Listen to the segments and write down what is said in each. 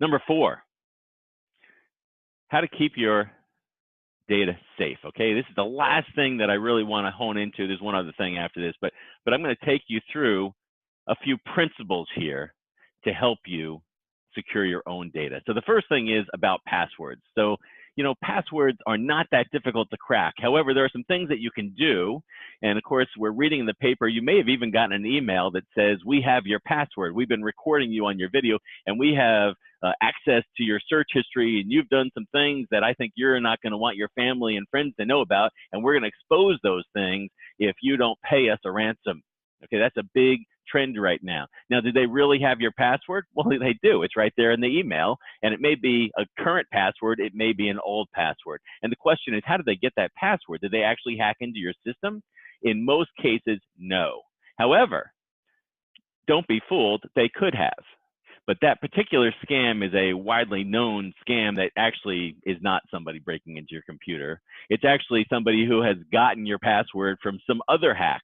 Number 4, how to keep your data safe. Okay, this is the last thing that I really want to hone into. There's one other thing after this, but I'm going to take you through a few principles here to help you secure your own data. So the first thing is about passwords. So, passwords are not that difficult to crack. However, there are some things that you can do. And of course, we're reading in the paper, you may have even gotten an email that says, we have your password. We've been recording you on your video, and we have access to your search history, and you've done some things that I think you're not going to want your family and friends to know about, and we're going to expose those things if you don't pay us a ransom. Okay, that's a big trend right now. Now, do they really have your password? Well, they do. It's right there in the email, and it may be a current password. It may be an old password. And the question is, how did they get that password? Did they actually hack into your system? In most cases, no. However, don't be fooled. They could have. But that particular scam is a widely known scam that actually is not somebody breaking into your computer. It's actually somebody who has gotten your password from some other hack.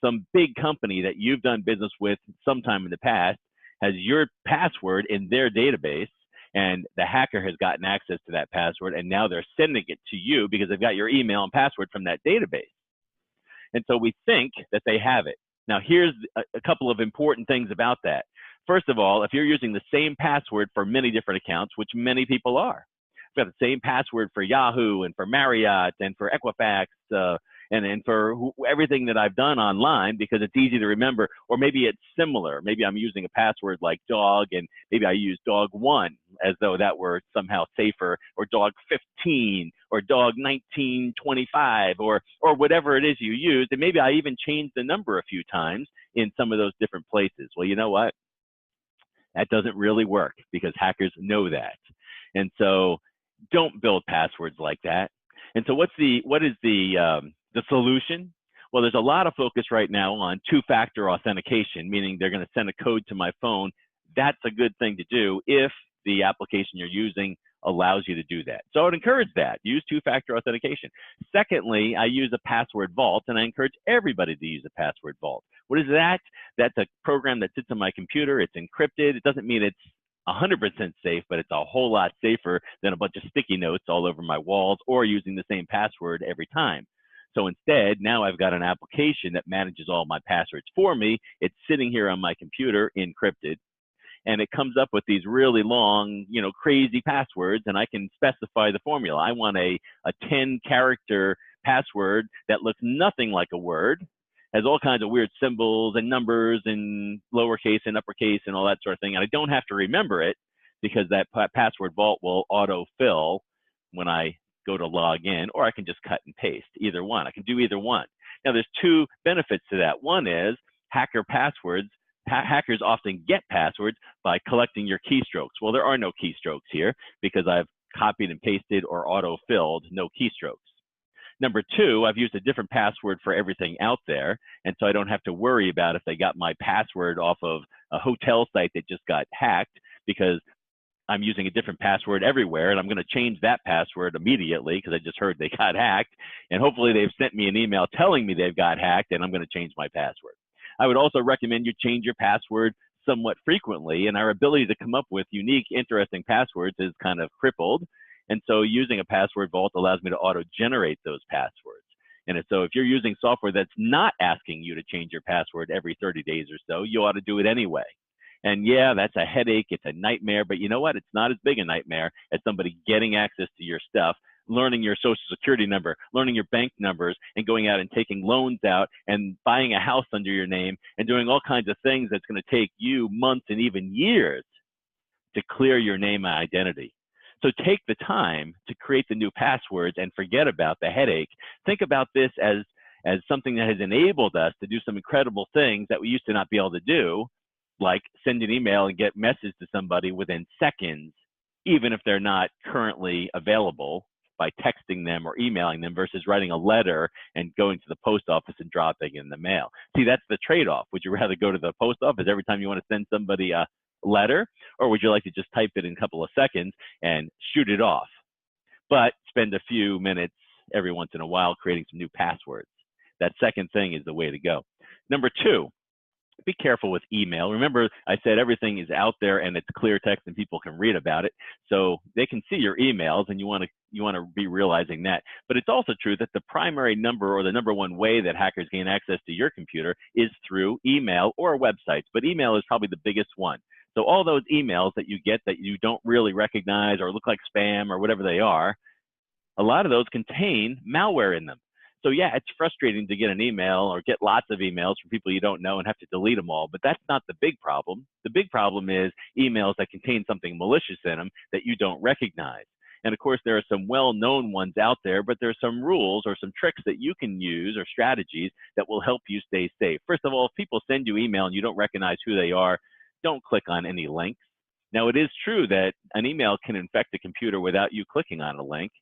Some big company that you've done business with sometime in the past has your password in their database, and the hacker has gotten access to that password, and now they're sending it to you because they've got your email and password from that database. And so we think that they have it. Now, here's a couple of important things about that. First of all, if you're using the same password for many different accounts, which many people are, we've got the same password for Yahoo and for Marriott and for Equifax, and for everything that I've done online, because it's easy to remember, or maybe it's similar. Maybe I'm using a password like dog, and maybe I use dog 1 as though that were somehow safer, or dog 15, or dog 1925, or whatever it is you use. And maybe I even changed the number a few times in some of those different places. Well, you know what? That doesn't really work because hackers know that. And so don't build passwords like that. And so what is the solution? Well, there's a lot of focus right now on two-factor authentication, meaning they're going to send a code to my phone. That's a good thing to do if the application you're using allows you to do that. So I would encourage that. Use two-factor authentication. Secondly, I use a password vault, and I encourage everybody to use a password vault. What is that? That's a program that sits on my computer. It's encrypted. It doesn't mean it's 100% safe, but it's a whole lot safer than a bunch of sticky notes all over my walls or using the same password every time. So instead, now I've got an application that manages all my passwords for me. It's sitting here on my computer encrypted, and it comes up with these really long, crazy passwords, and I can specify the formula. I want a 10-character password that looks nothing like a word, has all kinds of weird symbols and numbers and lowercase and uppercase and all that sort of thing. And I don't have to remember it because that password vault will autofill when I go to log in, or I can just cut and paste either one. I can do either one. Now, there's two benefits to that. One is hackers often get passwords by collecting your keystrokes. Well, there are no keystrokes here because I've copied and pasted or autofilled, no keystrokes. Number two, I've used a different password for everything out there, and so I don't have to worry about if they got my password off of a hotel site that just got hacked, because I'm using a different password everywhere, and I'm going to change that password immediately because I just heard they got hacked, and hopefully they've sent me an email telling me they've got hacked, and I'm going to change my password. I would also recommend you change your password somewhat frequently, and our ability to come up with unique, interesting passwords is kind of crippled. And so using a password vault allows me to auto-generate those passwords. And so if you're using software that's not asking you to change your password every 30 days or so, you ought to do it anyway. And yeah, that's a headache. It's a nightmare. But you know what? It's not as big a nightmare as somebody getting access to your stuff, learning your social security number, learning your bank numbers, and going out and taking loans out and buying a house under your name and doing all kinds of things that's going to take you months and even years to clear your name and identity. So take the time to create the new passwords and forget about the headache. Think about this as something that has enabled us to do some incredible things that we used to not be able to do, like send an email and get message to somebody within seconds, even if they're not currently available, by texting them or emailing them versus writing a letter and going to the post office and dropping it in the mail. See, that's the trade-off. Would you rather go to the post office every time you want to send somebody a letter, or would you like to just type it in a couple of seconds and shoot it off, but spend a few minutes every once in a while creating some new passwords? That second thing is the way to go. Number two, Be careful with email. Remember, I said everything is out there and it's clear text and people can read about it. So they can see your emails, and you want to be realizing that. But it's also true that the primary number, or the number one way that hackers gain access to your computer, is through email or websites. But email is probably the biggest one. So all those emails that you get that you don't really recognize or look like spam or whatever they are, a lot of those contain malware in them. So yeah, it's frustrating to get an email or get lots of emails from people you don't know and have to delete them all, but that's not the big problem. The big problem is emails that contain something malicious in them that you don't recognize. And of course, there are some well-known ones out there, but there are some rules or some tricks that you can use or strategies that will help you stay safe. First of all, if people send you email and you don't recognize who they are, don't click on any links. Now, it is true that an email can infect a computer without you clicking on a link,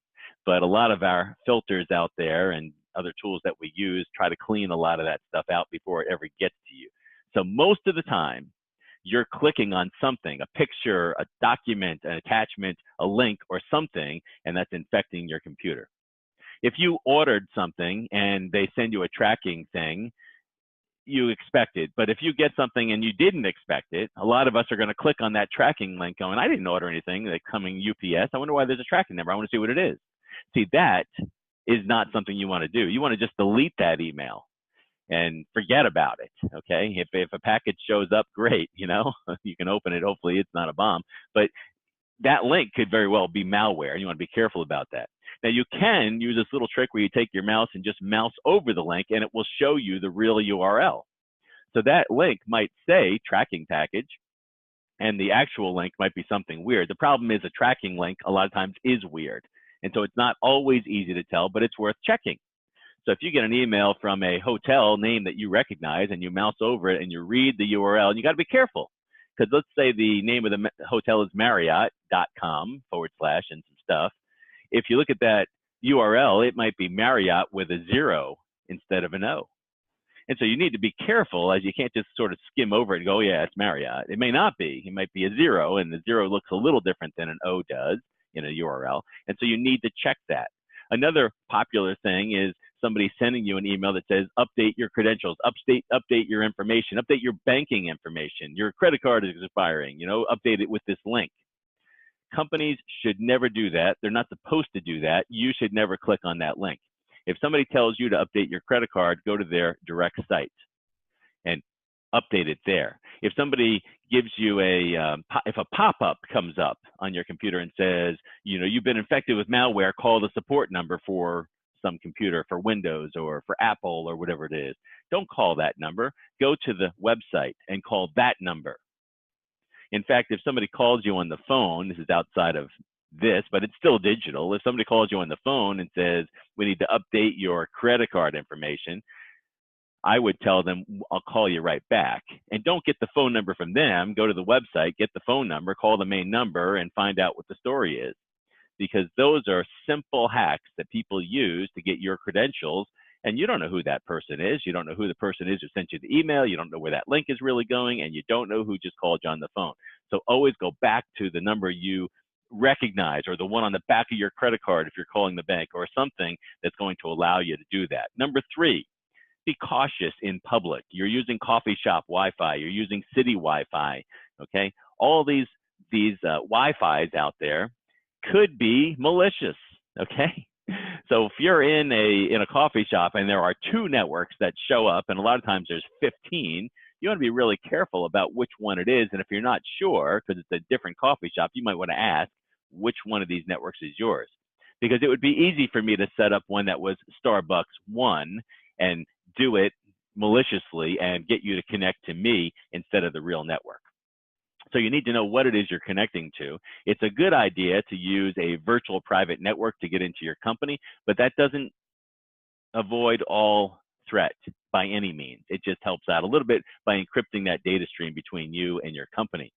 but a lot of our filters out there and other tools that we use try to clean a lot of that stuff out before it ever gets to you. So most of the time, you're clicking on something, a picture, a document, an attachment, a link, or something, and that's infecting your computer. If you ordered something and they send you a tracking thing, you expect it. But if you get something and you didn't expect it, a lot of us are going to click on that tracking link going, I didn't order anything, like coming UPS. I wonder why there's a tracking number. I want to see what it is. See, that is not something you want to do. You want to just delete that email and forget about it, okay? If a package shows up, great, you can open it. Hopefully it's not a bomb. But that link could very well be malware, and you want to be careful about that. Now, you can use this little trick where you take your mouse and just mouse over the link, and it will show you the real URL. So that link might say tracking package, and the actual link might be something weird. The problem is a tracking link a lot of times is weird. And so it's not always easy to tell, but it's worth checking. So if you get an email from a hotel name that you recognize and you mouse over it and you read the URL, and you got to be careful, because let's say the name of the hotel is Marriott.com / and some stuff. If you look at that URL, it might be Marriott with a 0 instead of an O. And so you need to be careful, as you can't just sort of skim over it and go, oh, yeah, it's Marriott. It may not be. It might be a 0, and the 0 looks a little different than an O does in a URL. And so you need to check that. Another popular thing is somebody sending you an email that says, update your credentials, update your information, update your banking information, your credit card is expiring, update it with this link. Companies should never do that. They're not supposed to do that. You should never click on that link. If somebody tells you to update your credit card, go to their direct site and update it there. If somebody gives you if a pop-up comes up on your computer and says, you've been infected with malware, call the support number for some computer, for Windows or for Apple or whatever it is. Don't call that number. Go to the website and call that number. In fact, if somebody calls you on the phone, this is outside of this, but it's still digital. If somebody calls you on the phone and says, we need to update your credit card information, I would tell them, I'll call you right back. And don't get the phone number from them. Go to the website, get the phone number, call the main number, and find out what the story is. Because those are simple hacks that people use to get your credentials, and you don't know who that person is. You don't know who the person is who sent you the email. You don't know where that link is really going, and you don't know who just called you on the phone. So always go back to the number you recognize, or the one on the back of your credit card if you're calling the bank, or something that's going to allow you to do that. Number 3, be cautious in public. You're using coffee shop Wi-Fi. You're using city Wi-Fi, okay? All these Wi-Fis out there could be malicious, okay? So if you're in a coffee shop and there are 2 networks that show up, and a lot of times there's 15, you want to be really careful about which one it is. And if you're not sure, because it's a different coffee shop, you might want to ask which one of these networks is yours. Because it would be easy for me to set up one that was Starbucks 1 and do it maliciously and get you to connect to me instead of the real network. So you need to know what it is you're connecting to. It's a good idea to use a virtual private network to get into your company, but that doesn't avoid all threat by any means. It just helps out a little bit by encrypting that data stream between you and your company.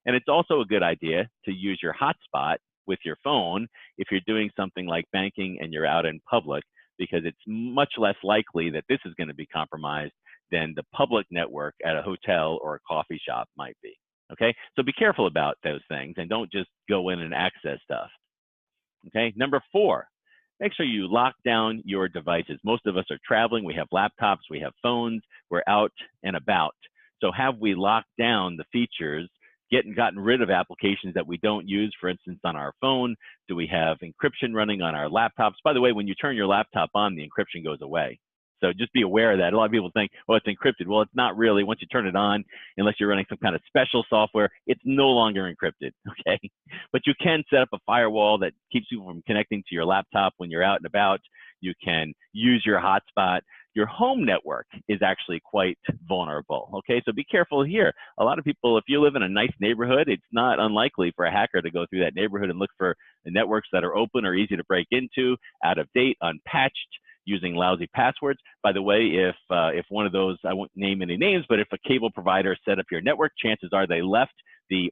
And it's also a good idea to use your hotspot with your phone if you're doing something like banking and you're out in public, because it's much less likely that this is going to be compromised than the public network at a hotel or a coffee shop might be. Okay, so be careful about those things and don't just go in and access stuff. Okay, number 4, make sure you lock down your devices. Most of us are traveling, we have laptops, we have phones, we're out and about. So have we locked down the features, gotten rid of applications that we don't use, for instance, on our phone? Do we have encryption running on our laptops? By the way, when you turn your laptop on, the encryption goes away. So just be aware of that. A lot of people think, oh, it's encrypted. Well, it's not really. Once you turn it on, unless you're running some kind of special software, it's no longer encrypted, okay? But you can set up a firewall that keeps people from connecting to your laptop when you're out and about. You can use your hotspot. Your home network is actually quite vulnerable, okay? So be careful here. A lot of people, if you live in a nice neighborhood, it's not unlikely for a hacker to go through that neighborhood and look for networks that are open or easy to break into, out of date, unpatched, using lousy passwords. By the way, if one of those, I won't name any names, but if a cable provider set up your network, chances are they left the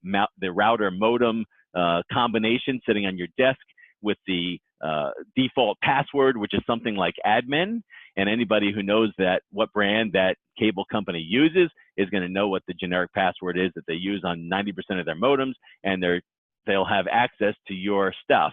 router modem combination sitting on your desk with the default password, which is something like admin. And anybody who knows that what brand that cable company uses is going to know what the generic password is that they use on 90% of their modems, and they'll have access to your stuff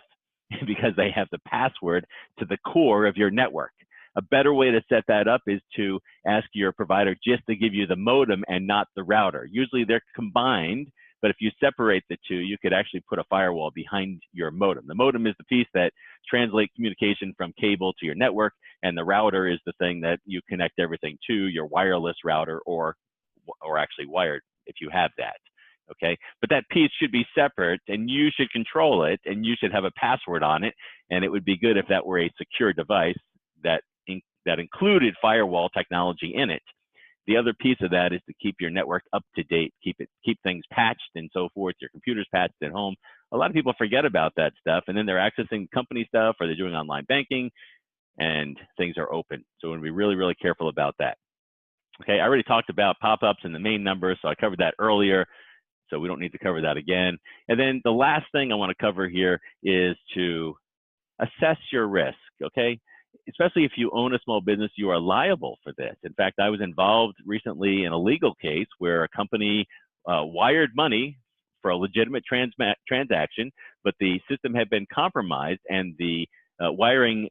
because they have the password to the core of your network. A better way to set that up is to ask your provider just to give you the modem and not the router. Usually they're combined, but if you separate the two, you could actually put a firewall behind your modem. The modem is the piece that translates communication from cable to your network, and the router is the thing that you connect everything to, your wireless router or actually wired if you have that. Okay, but that piece should be separate, and you should control it, and you should have a password on it, and it would be good if that were a secure device that included firewall technology in it. The other piece of that is to keep your network up to date, keep things patched and so forth, your computer's patched at home. A lot of people forget about that stuff, and then they're accessing company stuff or they're doing online banking, and things are open. So we want to be really, really careful about that. Okay, I already talked about pop-ups and the main number, so I covered that earlier. So we don't need to cover that again. And then the last thing I want to cover here is to assess your risk, okay? Especially if you own a small business, you are liable for this. In fact, I was involved recently in a legal case where a company wired money for a legitimate transaction, but the system had been compromised and the wiring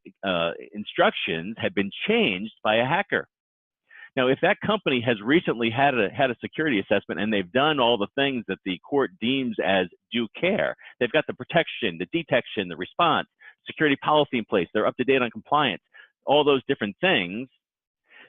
instructions had been changed by a hacker. Now, if that company has recently had a security assessment and they've done all the things that the court deems as due care, they've got the protection, the detection, the response, security policy in place, they're up to date on compliance, all those different things,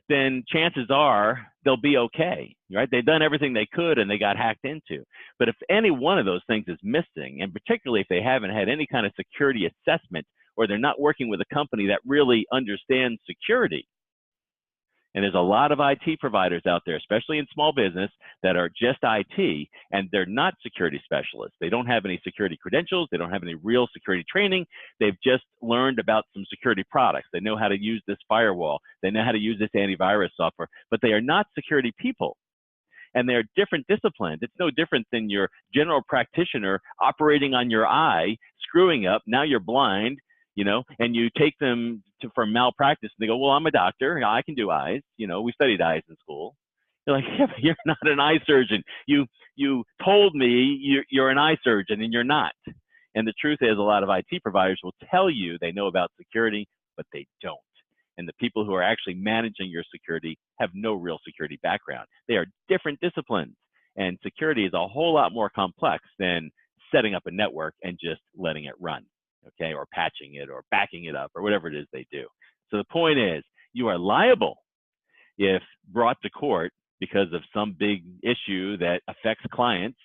then chances are they'll be okay, right? They've done everything they could and they got hacked into. But if any one of those things is missing, and particularly if they haven't had any kind of security assessment, or they're not working with a company that really understands security, and there's a lot of IT providers out there, especially in small business, that are just IT, and they're not security specialists. They don't have any security credentials. They don't have any real security training. They've just learned about some security products. They know how to use this firewall. They know how to use this antivirus software, but they are not security people. And they're different disciplines. It's no different than your general practitioner operating on your eye, screwing up. Now you're blind. And you take them for malpractice, and they go, well, I'm a doctor. I can do eyes. We studied eyes in school. You're like, yeah, but you're not an eye surgeon. You told me you're an eye surgeon, and you're not. And the truth is, a lot of IT providers will tell you they know about security, but they don't. And the people who are actually managing your security have no real security background. They are different disciplines. And security is a whole lot more complex than setting up a network and just letting it run. Okay, or patching it or backing it up or whatever it is they do. So the point is, you are liable if brought to court because of some big issue that affects clients,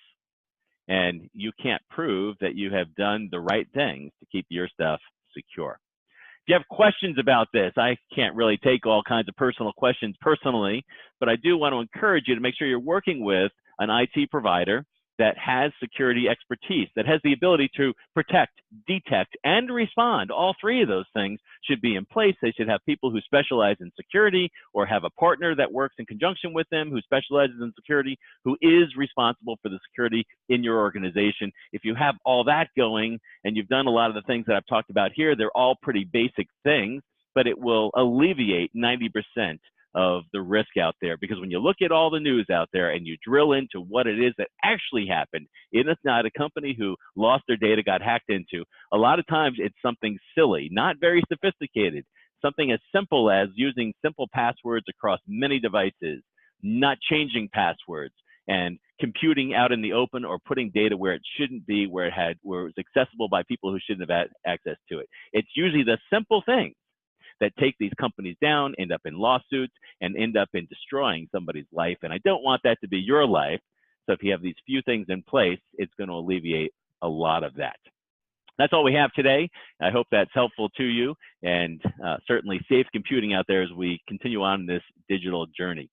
and you can't prove that you have done the right things to keep your stuff secure. If you have questions about this, I can't really take all kinds of personal questions personally, but I do want to encourage you to make sure you're working with an IT provider that has security expertise, that has the ability to protect, detect, and respond. All three of those things should be in place. They should have people who specialize in security, or have a partner that works in conjunction with them who specializes in security, who is responsible for the security in your organization. If you have all that going and you've done a lot of the things that I've talked about here, they're all pretty basic things, but it will alleviate 90% of the risk out there. Because when you look at all the news out there and you drill into what it is that actually happened, it's not a company who lost their data, got hacked into. A lot of times it's something silly, not very sophisticated, something as simple as using simple passwords across many devices, not changing passwords, and computing out in the open or putting data where it shouldn't be, where it was accessible by people who shouldn't have had access to it. It's usually the simple things that take these companies down, end up in lawsuits, and end up in destroying somebody's life. And I don't want that to be your life. So if you have these few things in place, it's going to alleviate a lot of that. That's all we have today. I hope that's helpful to you, and certainly safe computing out there as we continue on this digital journey.